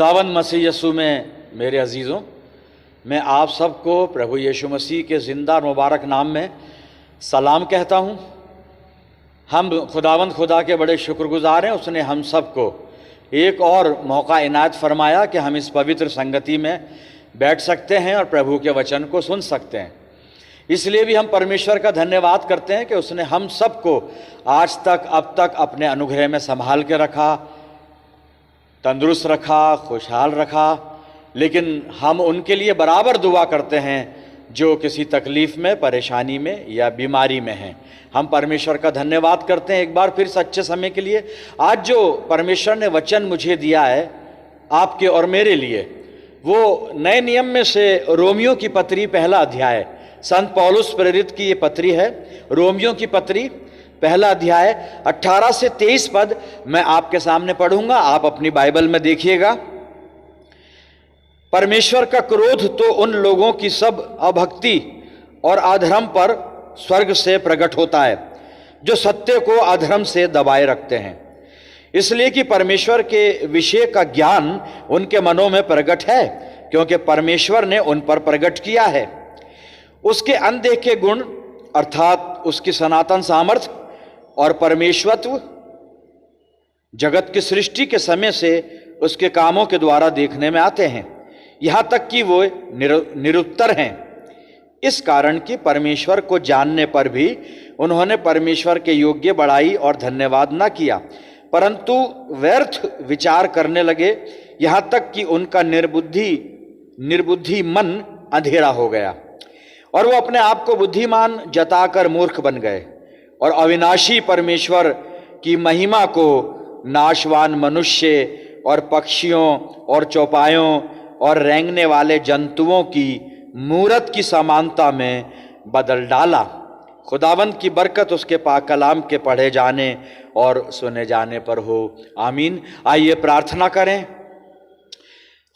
खुदावंद मसीह यीशु में मेरे अजीज़ों, मैं आप सबको प्रभु यीशु मसीह के ज़िंदा और मुबारक नाम में सलाम कहता हूँ। हम खुदावंद खुदा के बड़े शुक्रगुजार हैं। उसने हम सबको एक और मौका इनायत फरमाया कि हम इस पवित्र संगति में बैठ सकते हैं और प्रभु के वचन को सुन सकते हैं। इसलिए भी हम परमेश्वर का धन्यवाद करते हैं कि उसने हम सबको आज तक अब तक अपने अनुग्रह में संभाल के रखा, तंदुरुस्त रखा, खुशहाल रखा। लेकिन हम उनके लिए बराबर दुआ करते हैं जो किसी तकलीफ़ में, परेशानी में या बीमारी में हैं। हम परमेश्वर का धन्यवाद करते हैं एक बार फिर सच्चे समय के लिए। आज जो परमेश्वर ने वचन मुझे दिया है आपके और मेरे लिए, वो नए नियम में से रोमियो की पत्री पहला अध्याय, संत पौलुस प्रेरित की ये पत्री है, रोमियो की पत्री पहला अध्याय 18 से 23 पद मैं आपके सामने पढ़ूंगा। आप अपनी बाइबल में देखिएगा। परमेश्वर का क्रोध तो उन लोगों की सब अभक्ति और अधर्म पर स्वर्ग से प्रकट होता है जो सत्य को अधर्म से दबाए रखते हैं, इसलिए कि परमेश्वर के विषय का ज्ञान उनके मनों में प्रकट है, क्योंकि परमेश्वर ने उन पर प्रकट किया है। उसके अनदेखे गुण अर्थात उसकी सनातन सामर्थ्य और परमेश्वत्व जगत की सृष्टि के समय से उसके कामों के द्वारा देखने में आते हैं, यहाँ तक कि वो निरुत्तर हैं। इस कारण कि परमेश्वर को जानने पर भी उन्होंने परमेश्वर के योग्य बड़ाई और धन्यवाद न किया, परंतु व्यर्थ विचार करने लगे, यहाँ तक कि उनका निर्बुद्धि मन अंधेरा हो गया और वो अपने आप को बुद्धिमान जताकर मूर्ख बन गए और अविनाशी परमेश्वर की महिमा को नाशवान मनुष्य और पक्षियों और चौपायों और रेंगने वाले जंतुओं की मूरत की समानता में बदल डाला। खुदावंद की बरकत उसके पाक कलाम के पढ़े जाने और सुने जाने पर हो, आमीन। आइए प्रार्थना करें।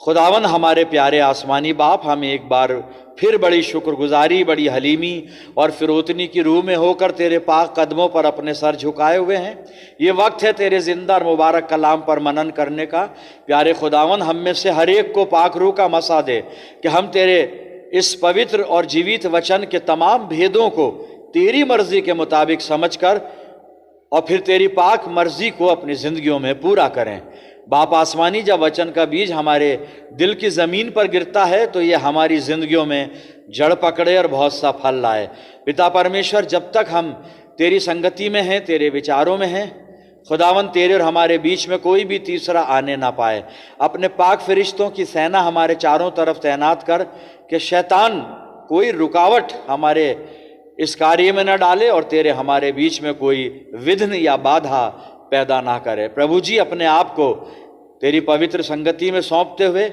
खुदावंद हमारे प्यारे आसमानी बाप, हम एक बार फिर बड़ी शुक्रगुजारी, बड़ी हलीमी और फिरोतनी की रूह में होकर तेरे पाक कदमों पर अपने सर झुकाए हुए हैं। ये वक्त है तेरे जिंदा और मुबारक कलाम पर मनन करने का। प्यारे खुदावंद, हम में से हर एक को पाक रूह का मसा दे कि हम तेरे इस पवित्र और जीवित वचन के तमाम भेदों को तेरी मर्जी के मुताबिक समझकर और फिर तेरी पाक मर्जी को अपनी जिंदगियों में पूरा करें। बाप आसमानी, जब वचन का बीज हमारे दिल की ज़मीन पर गिरता है तो ये हमारी जिंदगियों में जड़ पकड़े और बहुत सा फल लाए। पिता परमेश्वर, जब तक हम तेरी संगति में हैं, तेरे विचारों में हैं, खुदावंद तेरे और हमारे बीच में कोई भी तीसरा आने ना पाए। अपने पाक फरिश्तों की सेना हमारे चारों तरफ तैनात कर कि शैतान कोई रुकावट हमारे इस कार्य में न डाले और तेरे हमारे बीच में कोई विघ्न या बाधा पैदा ना करे। प्रभु जी, अपने आप को तेरी पवित्र संगति में सौंपते हुए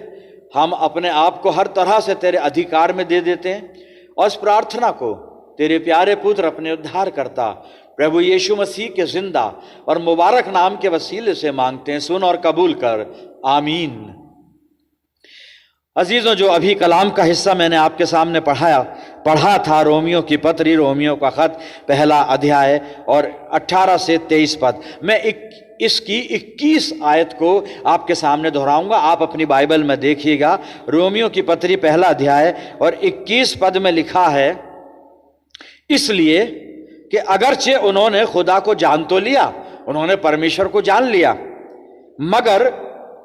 हम अपने आप को हर तरह से तेरे अधिकार में दे देते हैं और इस प्रार्थना को तेरे प्यारे पुत्र अपने उद्धार करता प्रभु यीशु मसीह के जिंदा और मुबारक नाम के वसीले से मांगते हैं। सुन और कबूल कर, आमीन। अजीजों, जो अभी कलाम का हिस्सा मैंने आपके सामने पढ़ा था, रोमियो की पत्री, रोमियो का खत पहला अध्याय और 18 से 23 पद, मैं इसकी 21 आयत को आपके सामने दोहराऊंगा। आप अपनी बाइबल में देखिएगा। रोमियो की पत्री पहला अध्याय और 21 पद में लिखा है, इसलिए कि अगरचे उन्होंने खुदा को जान तो लिया, उन्होंने परमेश्वर को जान लिया, मगर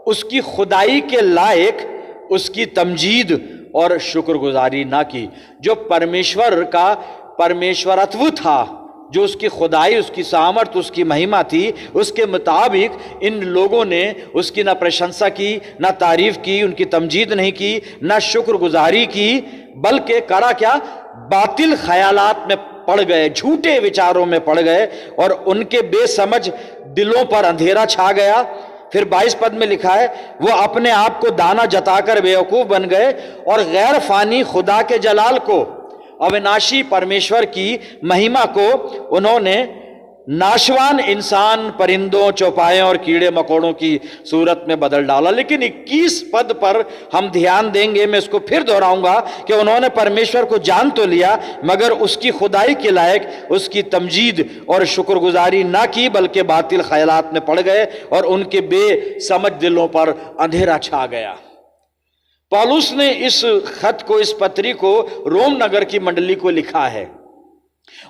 उसकी खुदाई के लायक उसकी तमजीद और शुक्रगुजारी ना की। जो परमेश्वर का परमेश्वरत्व था, जो उसकी खुदाई, उसकी सामर्थ, उसकी महिमा थी, उसके मुताबिक इन लोगों ने उसकी ना प्रशंसा की, ना तारीफ की, उनकी तमजीद नहीं की, ना शुक्रगुजारी की, बल्कि करा क्या, बातिल ख्यालात में पड़ गए, झूठे विचारों में पड़ गए और उनके बेसमझ दिलों पर अंधेरा छा गया। फिर 22 पद में लिखा है, वो अपने आप को दाना जताकर बेवकूफ बन गए और गैर फानी खुदा के जलाल को, अविनाशी परमेश्वर की महिमा को उन्होंने नाशवान इंसान परिंदों, चौपायों और कीड़े मकोड़ों की सूरत में बदल डाला। लेकिन 21 पद पर हम ध्यान देंगे, मैं इसको फिर दोहराऊंगा कि उन्होंने परमेश्वर को जान तो लिया मगर उसकी खुदाई के लायक उसकी तमजीद और शुक्रगुजारी ना की, बल्कि बातिल ख्यालात में पड़ गए और उनके बेसमझ दिलों पर अंधेरा छा गया। पौलुस ने इस खत को, इस पत्री को रोम नगर की मंडली को लिखा है।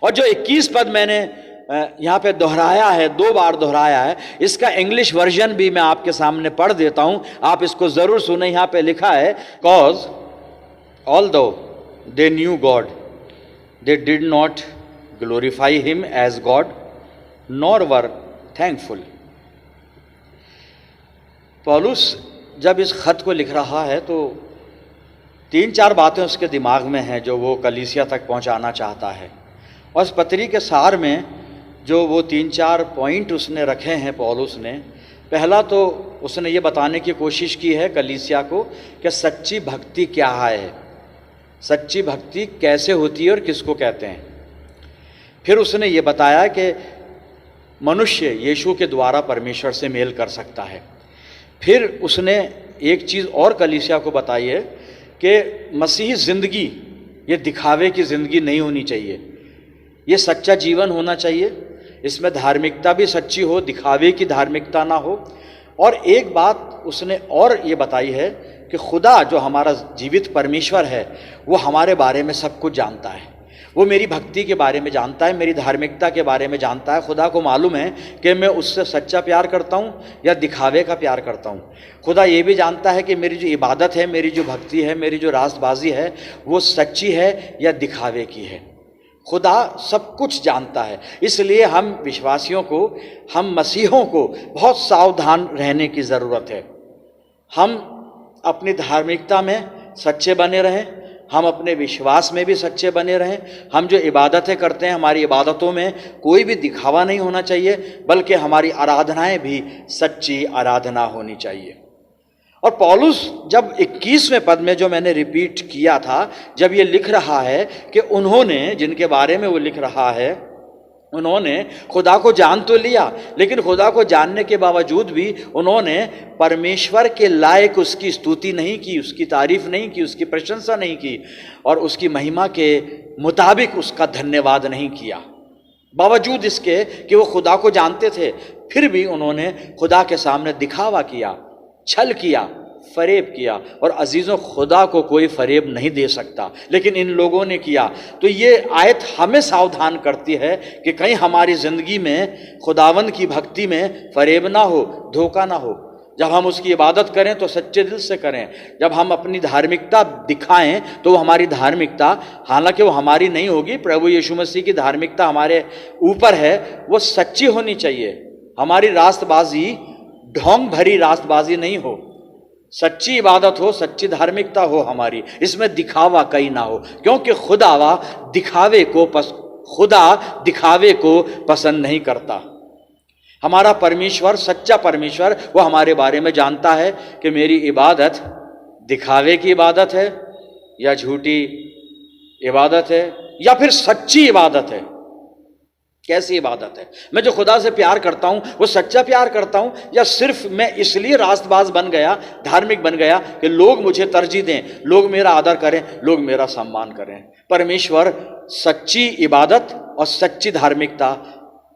और जो 21 पद मैंने यहां पे दोहराया है, 2 बार दोहराया है, इसका इंग्लिश वर्जन भी मैं आपके सामने पढ़ देता हूं, आप इसको जरूर सुने। यहां पे लिखा है, cause although they knew God they did not glorify him as God nor were thankful. पौलुस जब इस खत को लिख रहा है तो 3-4 बातें उसके दिमाग में हैं जो वो कलीसिया तक पहुंचाना चाहता है। और इस पत्री के सार में जो वो 3-4 पॉइंट उसने रखे हैं पौलुस ने, पहला तो उसने ये बताने की कोशिश की है कलीसिया को कि सच्ची भक्ति क्या है, सच्ची भक्ति कैसे होती है और किसको कहते हैं। फिर उसने ये बताया कि मनुष्य यीशु के द्वारा परमेश्वर से मेल कर सकता है। फिर उसने एक चीज़ और कलीसिया को बताई है कि मसीही ज़िंदगी ये दिखावे की ज़िंदगी नहीं होनी चाहिए, ये सच्चा जीवन होना चाहिए, इसमें धार्मिकता भी सच्ची हो, दिखावे की धार्मिकता ना हो। और एक बात उसने और ये बताई है कि खुदा जो हमारा जीवित परमेश्वर है वो हमारे बारे में सब कुछ जानता है, वो मेरी भक्ति के बारे में जानता है, मेरी धार्मिकता के बारे में जानता है। खुदा को मालूम है कि मैं उससे सच्चा प्यार करता हूँ या दिखावे का प्यार करता हूँ। खुदा ये भी जानता है कि मेरी जो इबादत है, मेरी जो भक्ति है, मेरी जो रास्तबाजी है वो सच्ची है या दिखावे की है। खुदा सब कुछ जानता है। इसलिए हम विश्वासियों को, हम मसीहों को बहुत सावधान रहने की ज़रूरत है। हम अपनी धार्मिकता में सच्चे बने रहें, हम अपने विश्वास में भी सच्चे बने रहें। हम जो इबादतें करते हैं, हमारी इबादतों में कोई भी दिखावा नहीं होना चाहिए, बल्कि हमारी आराधनाएं भी सच्ची आराधना होनी चाहिए। और पौलुस जब 21वें पद में जो मैंने रिपीट किया था, जब ये लिख रहा है कि उन्होंने, जिनके बारे में वो लिख रहा है, उन्होंने खुदा को जान तो लिया, लेकिन खुदा को जानने के बावजूद भी उन्होंने परमेश्वर के लायक उसकी स्तुति नहीं की, उसकी तारीफ नहीं की, उसकी प्रशंसा नहीं की और उसकी महिमा के मुताबिक उसका धन्यवाद नहीं किया। बावजूद इसके कि वो खुदा को जानते थे, फिर भी उन्होंने खुदा के सामने दिखावा किया, छल किया, फरेब किया। और अजीज़ों, खुदा को कोई फरेब नहीं दे सकता, लेकिन इन लोगों ने किया। तो ये आयत हमें सावधान करती है कि कहीं हमारी ज़िंदगी में खुदावंद की भक्ति में फरेब ना हो, धोखा ना हो। जब हम उसकी इबादत करें तो सच्चे दिल से करें। जब हम अपनी धार्मिकता दिखाएं तो हमारी धार्मिकता, हालांकि वो हमारी नहीं होगी, प्रभु यीशु मसीह की धार्मिकता हमारे ऊपर है, वो सच्ची होनी चाहिए। हमारी रास्तबाजी ढोंग भरी रास्तबाजी नहीं हो, सच्ची इबादत हो, सच्ची धार्मिकता हो हमारी, इसमें दिखावा कहीं ना हो, क्योंकि खुदा दिखावे को पसंद नहीं करता। हमारा परमेश्वर, सच्चा परमेश्वर, वो हमारे बारे में जानता है कि मेरी इबादत दिखावे की इबादत है या झूठी इबादत है या फिर सच्ची इबादत है। कैसी इबादत है? मैं जो खुदा से प्यार करता हूं वो सच्चा प्यार करता हूं या सिर्फ मैं इसलिए रास्तबाज बन गया, धार्मिक बन गया कि लोग मुझे तरजीह दें, लोग मेरा आदर करें, लोग मेरा सम्मान करें। परमेश्वर सच्ची इबादत और सच्ची धार्मिकता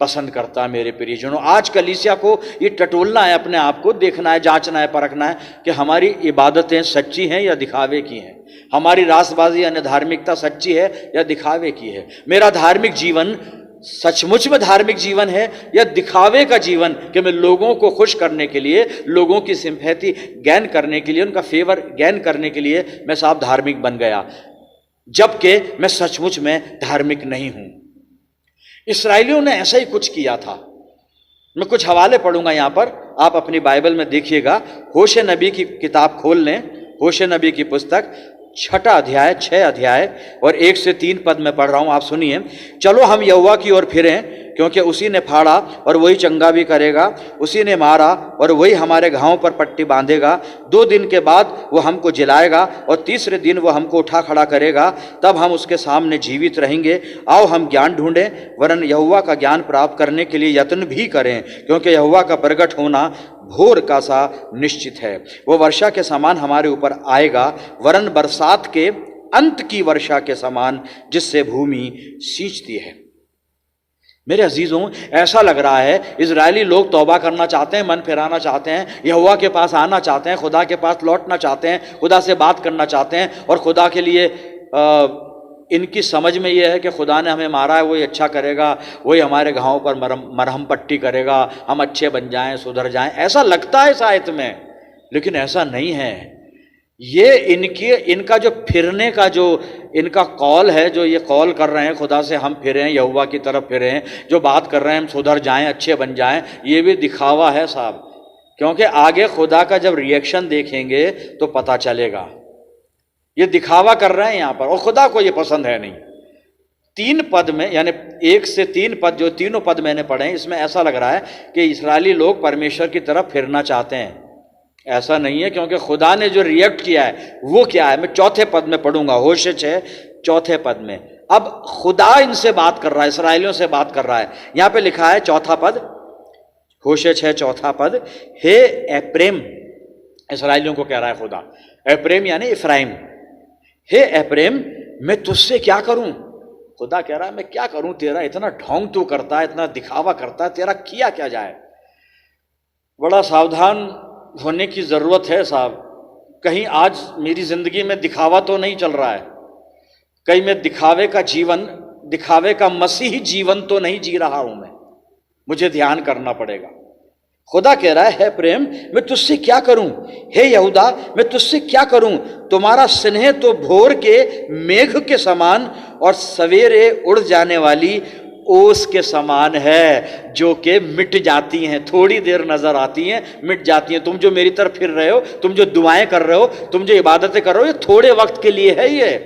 पसंद करता है। मेरे प्रियजनों, आज कलीसिया को ये टटोलना है, अपने आप को देखना है, जांचना है, परखना है कि हमारी इबादतें सच्ची हैं या दिखावे की हैं, हमारी रास्तबाजी यानी धार्मिकता सच्ची है या दिखावे की है। मेरा धार्मिक जीवन सचमुच में धार्मिक जीवन है या दिखावे का जीवन कि मैं लोगों को खुश करने के लिए, लोगों की सिंपैथी गैन करने के लिए, उनका फेवर गैन करने के लिए मैं साहब धार्मिक बन गया, जबकि मैं सचमुच में धार्मिक नहीं हूं। इस्राएलियों ने ऐसा ही कुछ किया था। मैं कुछ हवाले पढ़ूंगा यहां पर, आप अपनी बाइबल में देखिएगा। होशे नबी की किताब खोल लें, होशे नबी की पुस्तक 6 अध्याय 6 अध्याय और 1 से 3 पद में पढ़ रहा हूं, आप सुनिए। चलो हम यहोवा की ओर फिरें, क्योंकि उसी ने फाड़ा और वही चंगा भी करेगा, उसी ने मारा और वही हमारे घावों पर पट्टी बांधेगा। 2 दिन के बाद वो हमको जिलाएगा और तीसरे दिन वो हमको उठा खड़ा करेगा, तब हम उसके सामने जीवित रहेंगे। आओ हम ज्ञान ढूंढें, वरन यहोवा का ज्ञान प्राप्त करने के लिए यत्न भी करें, क्योंकि यहोवा का प्रगट होना भोर का सा निश्चित है। वो वर्षा के समान हमारे ऊपर आएगा, वरन बरसात के अंत की वर्षा के समान, जिससे भूमि सींचती है। मेरे अजीजों, ऐसा लग रहा है इजरायली लोग तौबा करना चाहते हैं, मन फिराना चाहते हैं, यहोवा के पास आना चाहते हैं, खुदा के पास लौटना चाहते हैं, खुदा से बात करना चाहते हैं, और खुदा के लिए इनकी समझ में यह है कि खुदा ने हमें मारा है, वही अच्छा करेगा, वही हमारे घावों पर मरहम पट्टी करेगा, हम अच्छे बन जाएं, सुधर जाएं। ऐसा लगता है इस आयत में, लेकिन ऐसा नहीं है। ये इनका जो फिरने का जो इनका कॉल है, जो ये कॉल कर रहे हैं खुदा से हम फिरें, यहोवा की तरफ फिरें, जो बात कर रहे हैं हम सुधर जाएं, अच्छे बन जाएं, ये भी दिखावा है साहब। क्योंकि आगे खुदा का जब रिएक्शन देखेंगे तो पता चलेगा। ये दिखावा कर रहे हैं यहाँ पर, और खुदा को ये पसंद है नहीं। 3 पद में, यानी 1 से 3 पद, जो तीनों पद मैंने पढ़े हैं, इसमें ऐसा लग रहा है कि इस्राएली लोग परमेश्वर की तरफ फिरना चाहते हैं। ऐसा नहीं है, क्योंकि खुदा ने जो रिएक्ट किया है वो क्या है, मैं 4 पद में पढ़ूंगा, होशे 6 4 पद में। अब खुदा इनसे बात कर रहा है, इसराइलियों से बात कर रहा है। यहां पे लिखा है 4 पद, होशे 6 4 पद, हे एप्रेम, इसराइलियों को कह रहा है खुदा। एप्रेम यानी इफ्राइम। हे एप्रेम, मैं तुझसे क्या करूं? खुदा कह रहा है मैं क्या करूं, तेरा इतना ढोंग तू करता है, इतना दिखावा करता है, तेरा किया क्या जाए। बड़ा सावधान होने की जरूरत है साहब। कहीं आज मेरी जिंदगी में दिखावा तो नहीं चल रहा है, कहीं मैं दिखावे का जीवन, दिखावे का मसीही जीवन तो नहीं जी रहा हूं मुझे ध्यान करना पड़ेगा। खुदा कह रहा है प्रेम, मैं तुझसे क्या करूं? हे यहूदा, मैं तुझसे क्या करूं? तुम्हारा स्नेह तो भोर के मेघ के समान और सवेरे उड़ जाने वाली ओस के समान है, जो कि मिट जाती हैं, थोड़ी देर नजर आती हैं, मिट जाती हैं। तुम जो मेरी तरफ फिर रहे हो, तुम जो दुआएं कर रहे हो, तुम जो इबादतें कर रहे हो, ये थोड़े वक्त के लिए है, ये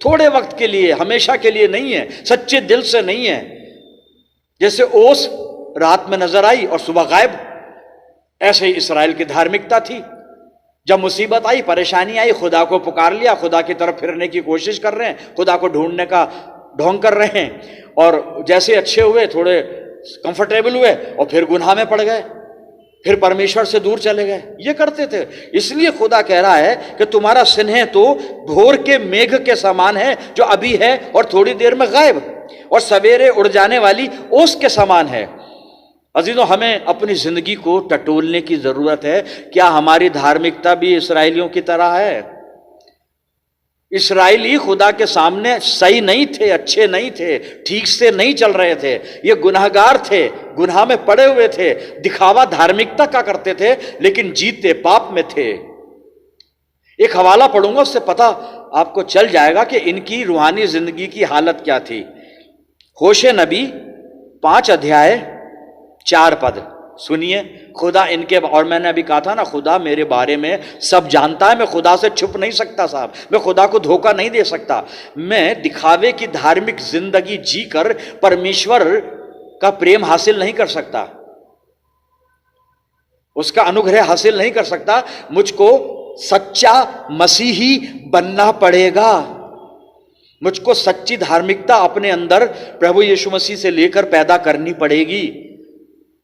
थोड़े वक्त के लिए, हमेशा के लिए नहीं है, सच्चे दिल से नहीं है। जैसे ओस रात में नजर आई और सुबह गायब, ऐसे ही इसराइल की धार्मिकता थी। जब मुसीबत आई, परेशानी आई, खुदा को पुकार लिया, खुदा की तरफ फिरने की कोशिश कर रहे हैं, खुदा को ढूंढने का ढोंग कर रहे हैं, और जैसे अच्छे हुए, थोड़े कंफर्टेबल हुए, और फिर गुनाह में पड़ गए, फिर परमेश्वर से दूर चले गए। ये करते थे। इसलिए खुदा कह रहा है कि तुम्हारा स्नेह तो भोर के मेघ के समान है, जो अभी है और थोड़ी देर में गायब, और सवेरे उड़ जाने वाली ओस के समान है। अजीजों, हमें अपनी जिंदगी को टटोलने की जरूरत है। क्या हमारी धार्मिकता भी इसराइलियों की तरह है? इसराइली खुदा के सामने सही नहीं थे, अच्छे नहीं थे, ठीक से नहीं चल रहे थे, ये गुनाहगार थे, गुनाह में पड़े हुए थे, दिखावा धार्मिकता का करते थे, लेकिन जीते पाप में थे। एक हवाला पढ़ूंगा, उससे पता आपको चल जाएगा कि इनकी रूहानी जिंदगी की हालत क्या थी। होशे नबी 5 अध्याय 4 पद सुनिए। खुदा इनके, और मैंने अभी कहा था ना, खुदा मेरे बारे में सब जानता है, मैं खुदा से छुप नहीं सकता साहब, मैं खुदा को धोखा नहीं दे सकता। मैं दिखावे की धार्मिक जिंदगी जीकर परमेश्वर का प्रेम हासिल नहीं कर सकता, उसका अनुग्रह हासिल नहीं कर सकता। मुझको सच्चा मसीही बनना पड़ेगा, मुझको सच्ची धार्मिकता अपने अंदर प्रभु यीशु मसीह से लेकर पैदा करनी पड़ेगी।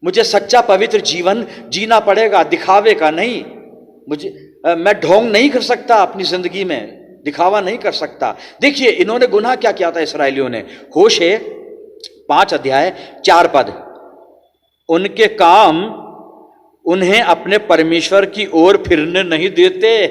मुझे सच्चा पवित्र जीवन जीना पड़ेगा, दिखावे का नहीं। मैं ढोंग नहीं कर सकता अपनी जिंदगी में, दिखावा नहीं कर सकता। देखिए इन्होंने गुनाह क्या किया था इसराइलियों ने। होशे 5 अध्याय 4 पद, उनके काम उन्हें अपने परमेश्वर की ओर फिरने नहीं देते।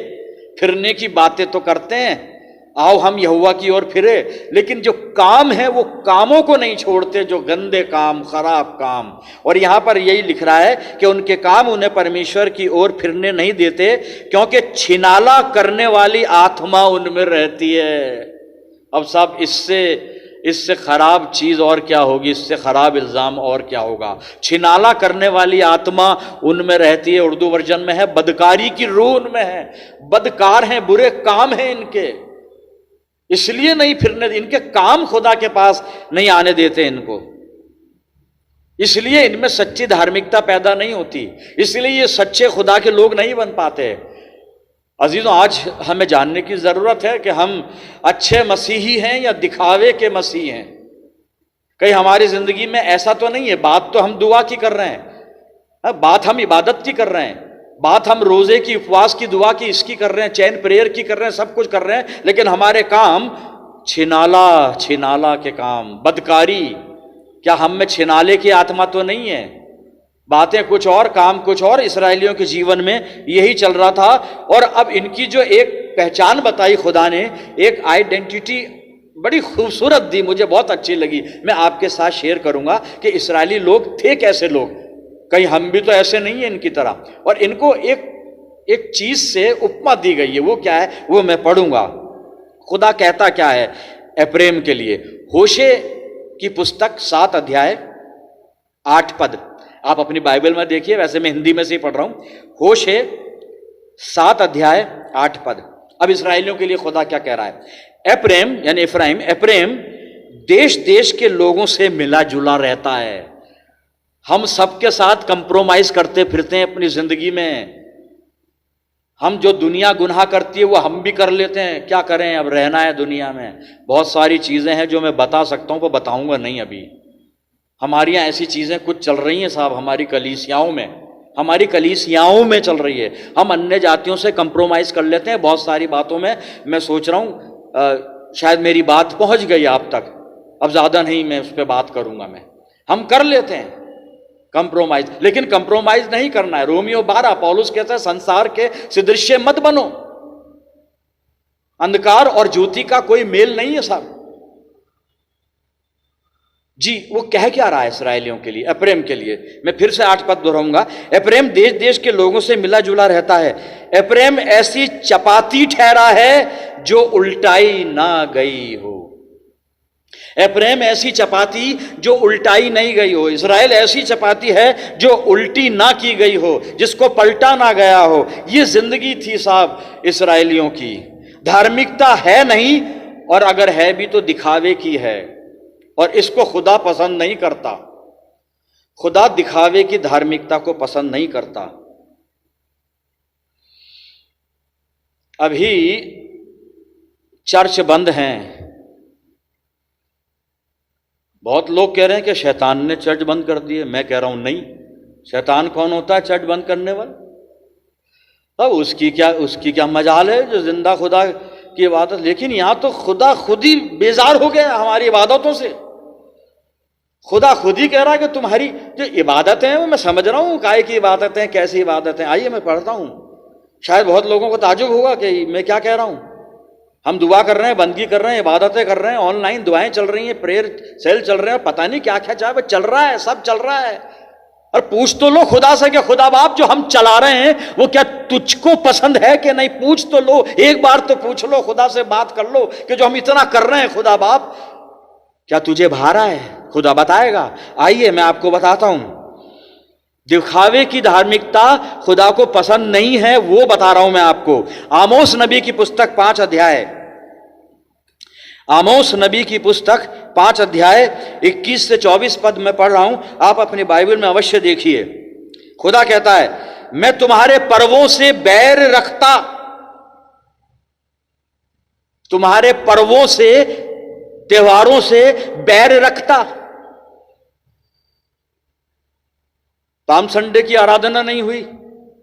फिरने की बातें तो करते हैं, आओ हम यहोवा की ओर फिरे, लेकिन जो काम है वो कामों को नहीं छोड़ते, जो गंदे काम, खराब काम। और यहां पर यही लिख रहा है कि उनके काम उन्हें परमेश्वर की ओर फिरने नहीं देते, क्योंकि छिनाला करने वाली आत्मा उनमें रहती है। अब साहब, इससे खराब चीज और क्या होगी, इससे खराब इल्जाम और क्या होगा। छिनाला करने वाली आत्मा उनमें रहती है। उर्दू वर्जन में है बदकारी की रूह उनमें है, बदकार हैं, बुरे काम हैं इनके, इसलिए नहीं फिरने, इनके काम खुदा के पास नहीं आने देते इनको। इसलिए इनमें सच्ची धार्मिकता पैदा नहीं होती, इसलिए ये सच्चे खुदा के लोग नहीं बन पाते। अजीजों, आज हमें जानने की जरूरत है कि हम अच्छे मसीही हैं या दिखावे के मसीह हैं। कहीं हमारी जिंदगी में ऐसा तो नहीं है, बात तो हम दुआ की कर रहे हैं, बात हम इबादत की कर रहे हैं, बात हम रोजे की, उपवास की, दुआ की, इसकी कर रहे हैं, चैन प्रेयर की कर रहे हैं, सब कुछ कर रहे हैं, लेकिन हमारे काम छिनाला के काम, बदकारी। क्या हम में छिनाले की आत्मा तो नहीं है? बातें कुछ और, काम कुछ और। इस्राएलियों के जीवन में यही चल रहा था। और अब इनकी जो एक पहचान बताई खुदा ने, एक आइडेंटिटी बड़ी खूबसूरत दी, मुझे बहुत अच्छी लगी, मैं आपके साथ शेयर करूंगा कि इस्राएली लोग थे कैसे लोग। कहीं हम भी तो ऐसे नहीं है इनकी तरह। और इनको एक चीज से उपमा दी गई है, वो क्या है वो मैं पढ़ूंगा। खुदा कहता क्या है एप्रेम के लिए? होशे की पुस्तक 7 अध्याय 8 पद, आप अपनी बाइबल में देखिए, वैसे मैं हिंदी में से ही पढ़ रहा हूं। होशे 7 अध्याय 8 पद। अब इस्राएलियों के लिए खुदा क्या कह रहा है? एप्रेम यानी इफ्राइम, एप्रेम देश देश के लोगों से मिला जुला रहता है। हम सबके साथ कंप्रोमाइज करते फिरते हैं अपनी जिंदगी में। हम जो दुनिया गुनाह करती है वो हम भी कर लेते हैं। क्या करें, अब रहना है दुनिया में। बहुत सारी चीजें हैं जो मैं बता सकता हूं, वो बताऊंगा नहीं अभी। हमारी यहाँ ऐसी चीजें कुछ चल रही हैं साहब, हमारी कलीसियाओं में चल रही है। हम अन्य जातियों से कंप्रोमाइज कर लेते हैं बहुत सारी बातों में। मैं सोच रहा हूं शायद मेरी बात पहुंच गई आप तक, अब ज्यादा नहीं मैं उस पर बात करूंगा। हम कर लेते हैं कंप्रोमाइज, लेकिन कंप्रोमाइज नहीं करना है। रोमियो 12 पौलुस कहता है संसार के सदृश्य मत बनो। अंधकार और ज्योति का कोई मेल नहीं है साहब जी। वो कह क्या रहा है इस्राएलियों के लिए, एप्रेम के लिए? मैं फिर से 8 पद दोहराऊंगा। एप्रेम देश देश के लोगों से मिला जुला रहता है। एप्रेम ऐसी चपाती ठहरा है जो उल्टाई ना गई हो। एप्रेम ऐसी चपाती जो उल्टाई नहीं गई हो। इस्राएल ऐसी चपाती है जो उल्टी ना की गई हो, जिसको पलटा ना गया हो। ये जिंदगी थी साहब इस्राएलियों की। धार्मिकता है नहीं, और अगर है भी तो दिखावे की है, और इसको खुदा पसंद नहीं करता। खुदा दिखावे की धार्मिकता को पसंद नहीं करता। अभी चर्च बंद हैं। बहुत लोग कह रहे हैं कि शैतान ने चर्च बंद कर दिए। मैं कह रहा हूं नहीं। शैतान कौन होता है चर्च बंद करने वाला? अब उसकी क्या मजाल है जो जिंदा खुदा की इबादत। लेकिन यहां तो खुदा खुद ही बेजार हो गया हमारी इबादतों से। खुदा खुद ही कह रहा है कि तुम्हारी जो इबादतें हैं वो मैं समझ रहा हूं काय की इबादतें, कैसी इबादतें। आइए मैं पढ़ता हूं, शायद बहुत लोगों को ताज्जुब होगा कि मैं क्या कह रहा हूं। हम दुआ कर रहे हैं, बंदगी कर रहे हैं, इबादतें कर रहे हैं, ऑनलाइन दुआएं चल रही हैं, प्रेयर सेल चल रहे हैं, पता नहीं क्या क्या चाहे चल रहा है, सब चल रहा है। और पूछ तो लो खुदा से कि खुदा बाप जो हम चला रहे हैं वो क्या तुझको पसंद है कि नहीं? पूछ तो लो, एक बार तो पूछ लो, खुदा से बात कर लो कि जो हम इतना कर रहे हैं खुदा बाप क्या तुझे भा रहा है? खुदा बताएगा। आइए मैं आपको बताता हूं। दिखावे की धार्मिकता खुदा को पसंद नहीं है, वो बता रहा हूं मैं आपको। आमोस नबी की पुस्तक 5 अध्याय, आमोस नबी की पुस्तक 5 अध्याय 21 से 24 पद में पढ़ रहा हूं, आप अपनी बाइबल में अवश्य देखिए। खुदा कहता है, मैं तुम्हारे पर्वों से बैर रखता, तुम्हारे पर्वों से, त्योहारों से बैर रखता। पाम संडे की आराधना नहीं हुई,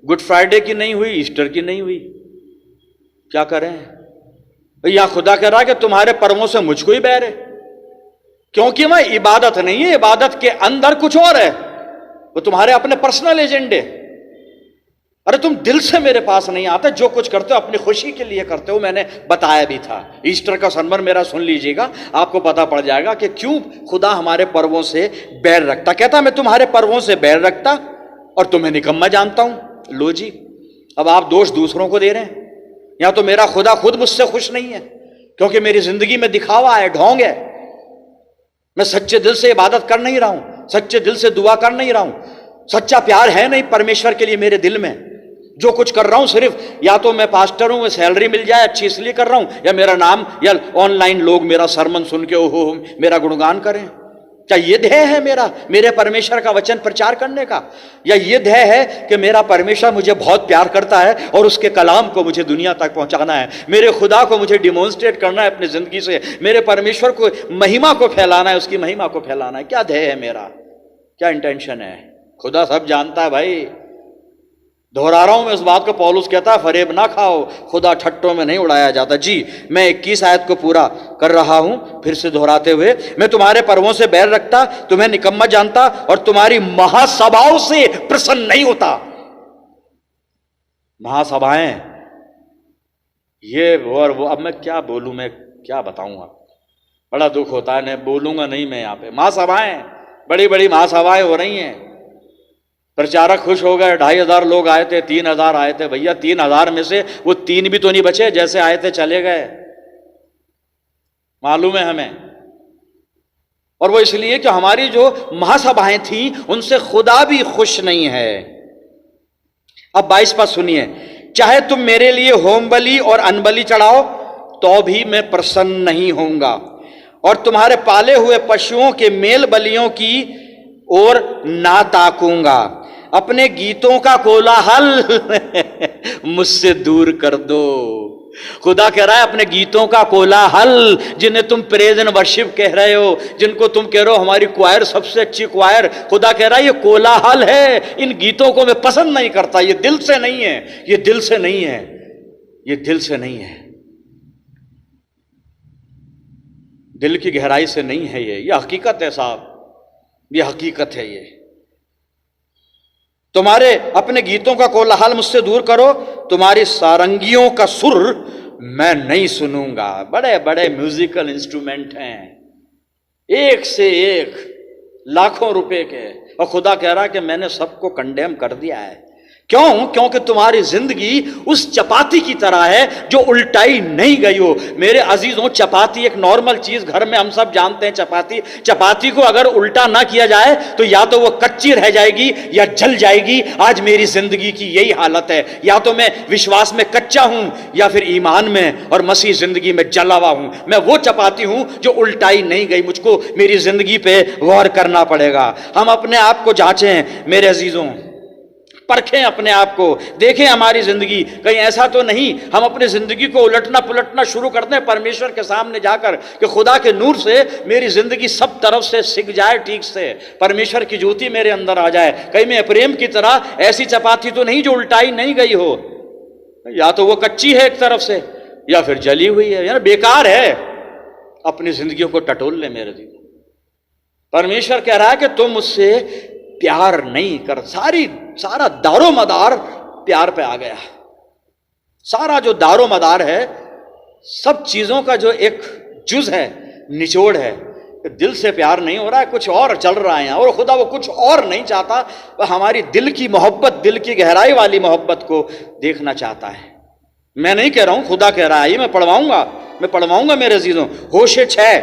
गुड फ्राइडे की नहीं हुई, ईस्टर की नहीं हुई। क्या करें? यहां खुदा कह रहा है कि तुम्हारे पर्वों से मुझको ही बैर है, क्योंकि वह इबादत नहीं है, इबादत के अंदर कुछ और है, वो तुम्हारे अपने पर्सनल एजेंडे। अरे तुम दिल से मेरे पास नहीं आते, जो कुछ करते हो अपनी खुशी के लिए करते हो। मैंने बताया भी था, ईस्टर का सरमन मेरा सुन लीजिएगा, आपको पता पड़ जाएगा कि क्यों खुदा हमारे पर्वों से बैर रखता। कहता मैं तुम्हारे पर्वों से बैर रखता और तुम्हें निकम्मा जानता हूं। लो जी, अब आप दोष दूसरों को दे रहे हैं। या तो मेरा खुदा खुद मुझसे खुश नहीं है, क्योंकि मेरी जिंदगी में दिखावा है, ढोंग है। मैं सच्चे दिल से इबादत कर नहीं रहा हूं, सच्चे दिल से दुआ कर नहीं रहा हूं, सच्चा प्यार है नहीं परमेश्वर के लिए मेरे दिल में। जो कुछ कर रहा हूं सिर्फ या तो मैं पास्टर हूं, सैलरी मिल जाए अच्छी इसलिए कर रहा हूं, या मेरा नाम या ऑनलाइन लोग मेरा सरमन सुन के ओहो मेरा गुणगान करें। क्या ये ध्येय है मेरा, मेरे परमेश्वर का वचन प्रचार करने का? या ये ध्येय है कि मेरा परमेश्वर मुझे बहुत प्यार करता है और उसके कलाम को मुझे दुनिया तक पहुंचाना है, मेरे खुदा को मुझे डिमॉन्स्ट्रेट करना है अपनी जिंदगी से, मेरे परमेश्वर को महिमा को फैलाना है, उसकी महिमा को फैलाना है? क्या ध्येय है मेरा, क्या इंटेंशन है? खुदा सब जानता है भाई। दोहरा रहा हूं मैं उस बात को, पौलुस कहता है फरेब ना खाओ, खुदा ठट्टों में नहीं उड़ाया जाता। जी, मैं 21 आयत को पूरा कर रहा हूं फिर से दोहराते हुए, मैं तुम्हारे पर्वों से बैर रखता, तुम्हें निकम्मा जानता और तुम्हारी महासभाओं से प्रसन्न नहीं होता। महासभाएं ये वो और वो, अब मैं क्या बोलूं, मैं क्या बताऊंगा, बड़ा दुख होता है, नहीं बोलूंगा नहीं मैं यहां पे। महासभाएं, बड़ी बड़ी महासभाएं हो रही हैं, प्रचारक खुश हो गए, 2500 लोग आए थे, 3000 आए थे। भैया 3000 में से वो 3 भी तो नहीं बचे, जैसे आए थे चले गए, मालूम है हमें। और वो इसलिए कि हमारी जो महासभाएं थी उनसे खुदा भी खुश नहीं है। अब 22 पद सुनिए, चाहे तुम मेरे लिए होम बलि और अनबलि चढ़ाओ तो भी मैं प्रसन्न नहीं होऊंगा, और तुम्हारे पाले हुए पशुओं के मेल बलियों की ओर ना ताकूंगा। अपने गीतों का कोलाहल मुझसे दूर कर दो। खुदा कह रहा है अपने गीतों का कोलाहल, जिन्हें तुम प्रेज एंड वर्शिप कह रहे हो, जिनको तुम कह रहे हो हमारी क्वायर सबसे अच्छी क्वायर, खुदा कह रहा है ये कोलाहल है, इन गीतों को मैं पसंद नहीं करता। ये दिल से नहीं है, ये दिल से नहीं है, ये दिल से नहीं है, दिल की गहराई से नहीं है। ये हकीकत है साहब, ये हकीकत है। ये तुम्हारे अपने गीतों का कोलाहल मुझसे दूर करो, तुम्हारी सारंगियों का सुर मैं नहीं सुनूंगा। बड़े बड़े म्यूजिकल इंस्ट्रूमेंट हैं, एक से एक लाखों रुपए के, और खुदा कह रहा है कि मैंने सबको कंडेम कर दिया है। क्यों? क्योंकि तुम्हारी जिंदगी उस चपाती की तरह है जो उल्टाई नहीं गई हो। मेरे अजीजों, चपाती एक नॉर्मल चीज, घर में हम सब जानते हैं चपाती को अगर उल्टा ना किया जाए तो या तो वो कच्ची रह जाएगी या जल जाएगी। आज मेरी जिंदगी की यही हालत है, या तो मैं विश्वास में कच्चा हूं या फिर ईमान में और मसीह जिंदगी में जला हुआ हूं। मैं वो चपाती हूं जो उल्टाई नहीं गई, मुझको मेरी जिंदगी पे गौर करना पड़ेगा। हम अपने आप को जांचें मेरे अजीजों, परखें अपने आप को, देखें हमारी जिंदगी, कहीं ऐसा तो नहीं हम अपनी जिंदगी को उलटना पुलटना शुरू कर दें परमेश्वर के सामने जाकर कि खुदा के नूर से मेरी जिंदगी सब तरफ से सिक जाए, ठीक से परमेश्वर की ज्योति मेरे अंदर आ जाए। कहीं मैं प्रेम की तरह ऐसी चपाती तो नहीं जो उल्टाई नहीं गई हो, या तो वो कच्ची है एक तरफ से या फिर जली हुई है, यानी बेकार है। अपनी जिंदगियों को टटोल ले मेरे जी। परमेश्वर कह रहा है कि तुम मुझसे प्यार नहीं कर, सारा दारो मदार प्यार पे आ गया। सारा जो दारो मदार है, सब चीजों का जो एक जुज है, निचोड़ है, दिल से प्यार नहीं हो रहा है, कुछ और चल रहा है। और खुदा वो कुछ और नहीं चाहता, वह हमारी दिल की मोहब्बत, दिल की गहराई वाली मोहब्बत को देखना चाहता है। मैं नहीं कह रहा हूं, खुदा कह रहा है। ये मैं पढ़वाऊंगा मेरे अजीजों। होशे 6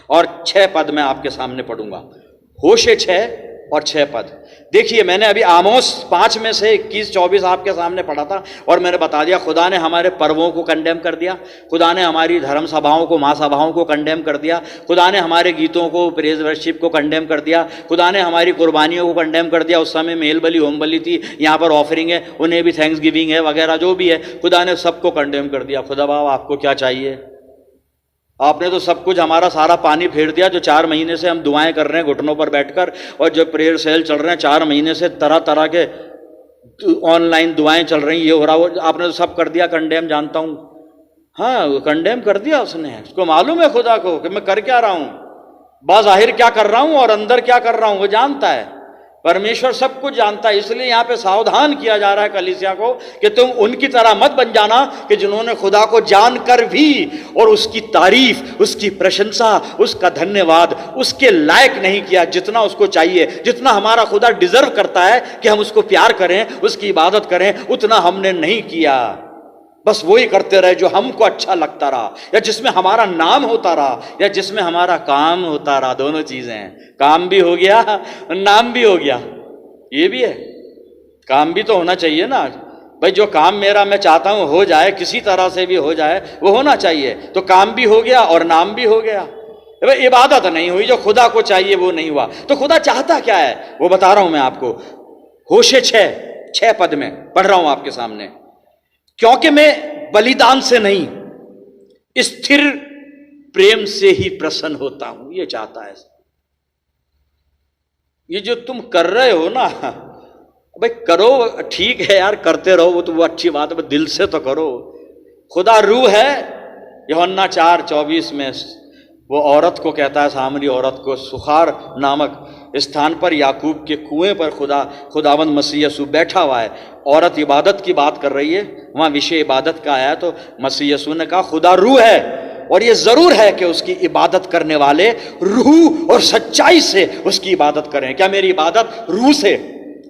और 6 पद मैं आपके सामने पढ़ूंगा। होशे 6 और 6 पद देखिए। मैंने अभी आमोस 5 में से 21-24 आपके सामने पढ़ा था और मैंने बता दिया खुदा ने हमारे पर्वों को कंडेम कर दिया, खुदा ने हमारी धर्म सभाओं को, महासभाओं को कंडेम कर दिया, खुदा ने हमारे गीतों को, प्रेज वर्शिप को कंडेम कर दिया, खुदा ने हमारी कुर्बानियों को कंडेम कर दिया। उस समय मेल बलि, होम बलि थी, यहाँ पर ऑफरिंग है, उन्हें भी थैंक्स गिविंग है वगैरह जो भी है, खुदा ने सबको कंडेम कर दिया। खुदा बाबा आपको क्या चाहिए? आपने तो सब कुछ, हमारा सारा पानी फेर दिया। जो 4 महीने से हम दुआएं कर रहे हैं घुटनों पर बैठकर, और जो प्रेयर सेल चल रहे हैं 4 महीने से, तरह तरह के ऑनलाइन दुआएं चल रही, ये हो रहा, वो आपने तो सब कर दिया कंडेम। जानता हूं, हाँ कंडेम कर दिया उसने। उसको मालूम है खुदा को कि मैं कर क्या रहा हूं, बाज़ाहिर क्या कर रहा हूं और अंदर क्या कर रहा हूं, वो जानता है। परमेश्वर सब कुछ जानता है। इसलिए यहां पे सावधान किया जा रहा है कलीसिया को कि तुम उनकी तरह मत बन जाना कि जिन्होंने खुदा को जानकर भी और उसकी तारीफ, उसकी प्रशंसा, उसका धन्यवाद उसके लायक नहीं किया जितना उसको चाहिए, जितना हमारा खुदा डिजर्व करता है कि हम उसको प्यार करें, उसकी इबादत करें, उतना हमने नहीं किया। बस वही करते रहे जो हमको अच्छा लगता रहा, या जिसमें हमारा नाम होता रहा, या जिसमें हमारा काम होता रहा। दोनों चीजें हैं, काम भी हो गया, नाम भी हो गया। ये भी है, काम भी तो होना चाहिए ना भाई। जो काम मेरा मैं चाहता हूं हो जाए, किसी तरह से भी हो जाए, वो होना चाहिए। तो काम भी हो गया और नाम भी हो गया। भाई इबादत नहीं हुई, जो खुदा को चाहिए वो नहीं हुआ। तो खुदा चाहता क्या है वो बता रहा हूं मैं आपको। होशे 6 पद में पढ़ रहा हूं आपके सामने। क्योंकि मैं बलिदान से नहीं, स्थिर प्रेम से ही प्रसन्न होता हूं, ये चाहता है। ये जो तुम कर रहे हो ना, भाई करो, ठीक है यार, करते रहो, वो तो वो अच्छी बात है, दिल से तो करो। खुदा रूह है। यूहन्ना 4:24 में वो औरत को कहता है, सामरी औरत को, सुखार नामक स्थान पर याकूब के कुएं पर खुदावंद मसीह यीशु बैठा हुआ है। औरत इबादत की बात कर रही है, वहां विषय इबादत का आया, तो मसीह यीशु ने कहा खुदा रूह है, और ये जरूर है कि उसकी इबादत करने वाले रूह और सच्चाई से उसकी इबादत करें। क्या मेरी इबादत रूह से,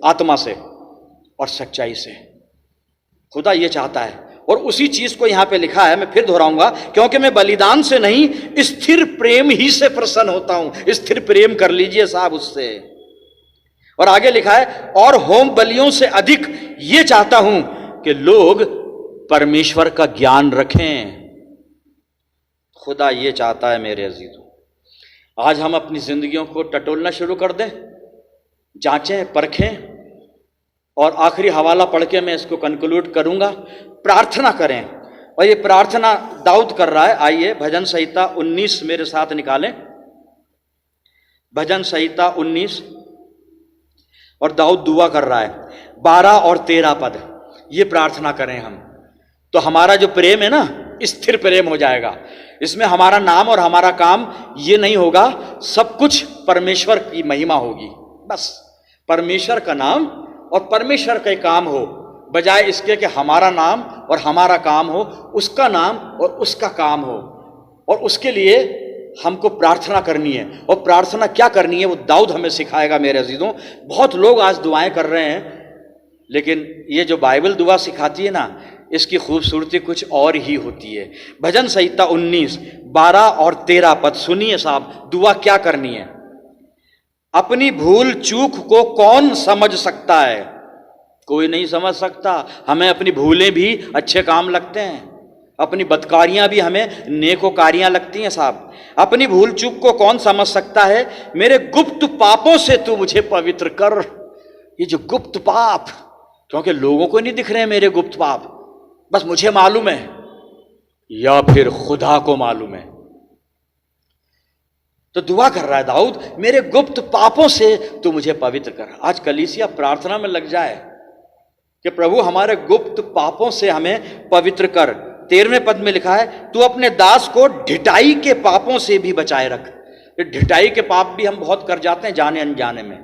आत्मा से और सच्चाई से? खुदा ये चाहता है। और उसी चीज को यहां पे लिखा है, मैं फिर दोहराऊंगा, क्योंकि मैं बलिदान से नहीं, स्थिर प्रेम ही से प्रसन्न होता हूं। स्थिर प्रेम कर लीजिए साहब उससे। और आगे लिखा है, और होम बलियों से अधिक ये चाहता हूं कि लोग परमेश्वर का ज्ञान रखें। खुदा ये चाहता है मेरे अजीजों। आज हम अपनी जिंदगियों को टटोलना शुरू कर दें, जांचें, परखें, और आखिरी हवाला पढ़ के मैं इसको कंक्लूड करूंगा। प्रार्थना करें। और ये प्रार्थना दाऊद कर रहा है। आइए भजन संहिता 19 मेरे साथ निकालें। भजन संहिता 19, और दाऊद दुआ कर रहा है। 12 और 13 पद ये प्रार्थना करें हम, तो हमारा जो प्रेम है ना, स्थिर प्रेम हो जाएगा। इसमें हमारा नाम और हमारा काम ये नहीं होगा, सब कुछ परमेश्वर की महिमा होगी। बस परमेश्वर का नाम और परमेश्वर का काम हो, बजाय इसके कि हमारा नाम और हमारा काम हो, उसका नाम और उसका काम हो। और उसके लिए हमको प्रार्थना करनी है। और प्रार्थना क्या करनी है वो दाऊद हमें सिखाएगा मेरे अजीजों। बहुत लोग आज दुआएं कर रहे हैं, लेकिन ये जो बाइबल दुआ सिखाती है ना, इसकी खूबसूरती कुछ और ही होती है। भजन संहिता 19, 12 और 13 पद सुनिए साहब, दुआ क्या करनी है। अपनी भूल चूक को कौन समझ सकता है? कोई नहीं समझ सकता। हमें अपनी भूलें भी अच्छे काम लगते हैं, अपनी बदकारियां भी हमें नेकोकारियां लगती हैं साहब। अपनी भूल चूक को कौन समझ सकता है? मेरे गुप्त पापों से तू मुझे पवित्र कर। ये जो गुप्त पाप, क्योंकि लोगों को नहीं दिख रहे हैं मेरे गुप्त पाप, बस मुझे मालूम है या फिर खुदा को मालूम है। तो दुआ कर रहा है दाऊद, मेरे गुप्त पापों से तू मुझे पवित्र कर। आज कलीसिया प्रार्थना में लग जाए कि प्रभु हमारे गुप्त पापों से हमें पवित्र कर। 13वें पद में लिखा है, तू अपने दास को ढिठाई के पापों से भी बचाए रख। ढिठाई के पाप भी हम बहुत कर जाते हैं जाने अनजाने में,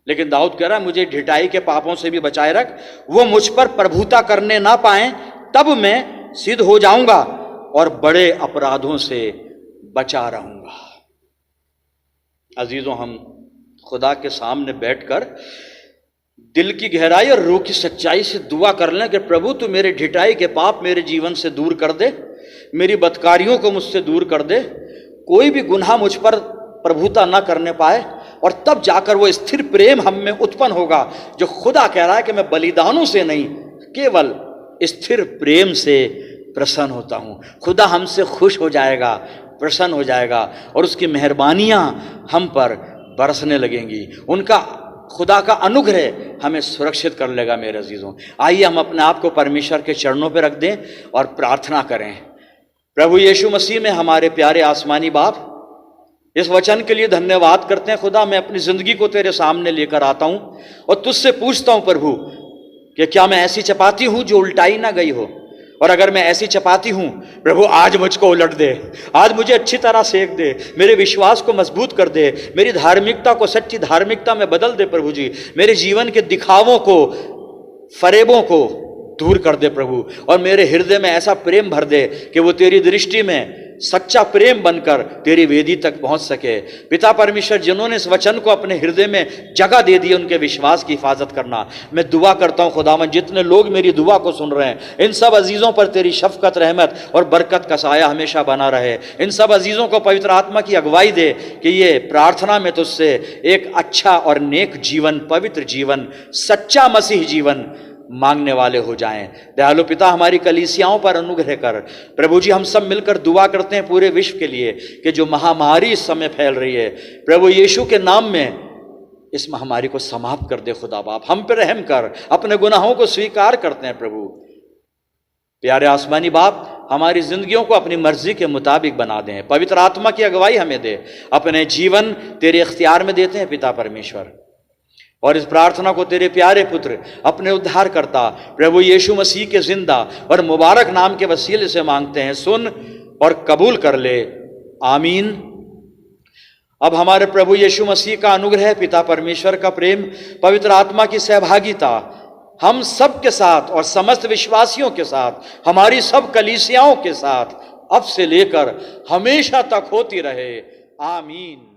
लेकिन दाऊद कह रहा है मुझे ढिठाई के पापों से भी बचाए रख। वो मुझ पर प्रभुता करने ना पाए, तब मैं सिद्ध हो जाऊंगा और बड़े अपराधों से बचा रहूंगा। अजीजों, हम खुदा के सामने बैठकर दिल की गहराई और रूह की सच्चाई से दुआ कर लें कि प्रभु तू मेरे ढिठाई के पाप मेरे जीवन से दूर कर दे, मेरी बदकारियों को मुझसे दूर कर दे, कोई भी गुनाह मुझ पर प्रभुता ना करने पाए। और तब जाकर वो स्थिर प्रेम हम में उत्पन्न होगा जो खुदा कह रहा है कि मैं बलिदानों से नहीं, केवल स्थिर प्रेम से प्रसन्न होता हूं। खुदा हमसे खुश हो जाएगा, प्रसन्न हो जाएगा, और उसकी मेहरबानियां हम पर बरसने लगेंगी। उनका खुदा का अनुग्रह हमें सुरक्षित कर लेगा मेरे अजीजों। आइए हम अपने आप को परमेश्वर के चरणों पर रख दें और प्रार्थना करें। प्रभु यीशु मसीह में हमारे प्यारे आसमानी बाप, इस वचन के लिए धन्यवाद करते हैं। खुदा, मैं अपनी जिंदगी को तेरे सामने लेकर आता हूं और तुझसे पूछता हूं प्रभु कि क्या मैं ऐसी चपाती हूं जो उल्टाई ना गई हो, और अगर मैं ऐसी चपाती हूं प्रभु, आज मुझको उलट दे, आज मुझे अच्छी तरह सेक दे, मेरे विश्वास को मजबूत कर दे, मेरी धार्मिकता को सच्ची धार्मिकता में बदल दे प्रभु जी, मेरे जीवन के दिखावों को, फरेबों को दूर कर दे प्रभु, और मेरे हृदय में ऐसा प्रेम भर दे कि वो तेरी दृष्टि में सच्चा प्रेम बनकर तेरी वेदी तक पहुंच सके। पिता परमेश्वर, जिन्होंने इस वचन को अपने हृदय में जगह दे दी, उनके विश्वास की हिफाजत करना। मैं दुआ करता हूं खुदावन, जितने लोग मेरी दुआ को सुन रहे हैं, इन सब अजीजों पर तेरी शफकत, रहमत और बरकत का साया हमेशा बना रहे। इन सब अजीजों को पवित्र आत्मा की अगुवाई दे कि ये प्रार्थना में तुझसे एक अच्छा और नेक जीवन, पवित्र जीवन, सच्चा मसीह जीवन मांगने वाले हो जाएं। दयालु पिता, हमारी कलीसियाओं पर अनुग्रह कर। प्रभु जी, हम सब मिलकर दुआ करते हैं पूरे विश्व के लिए कि जो महामारी इस समय फैल रही है, प्रभु यीशु के नाम में इस महामारी को समाप्त कर दे। खुदा बाप, हम पर रहम कर, अपने गुनाहों को स्वीकार करते हैं प्रभु। प्यारे आसमानी बाप, हमारी जिंदगियों को अपनी मर्जी के मुताबिक बना दें। पवित्र आत्मा की अगुवाई हमें दे। अपने जीवन तेरे इख्तियार में देते हैं पिता परमेश्वर, और इस प्रार्थना को तेरे प्यारे पुत्र अपने उद्धारकर्ता प्रभु यीशु मसीह के जिंदा और मुबारक नाम के वसीले से मांगते हैं। सुन और कबूल कर ले, आमीन। अब हमारे प्रभु यीशु मसीह का अनुग्रह, पिता परमेश्वर का प्रेम, पवित्र आत्मा की सहभागिता हम सब के साथ और समस्त विश्वासियों के साथ, हमारी सब कलीसियाओं के साथ अब से लेकर हमेशा तक होती रहे। आमीन।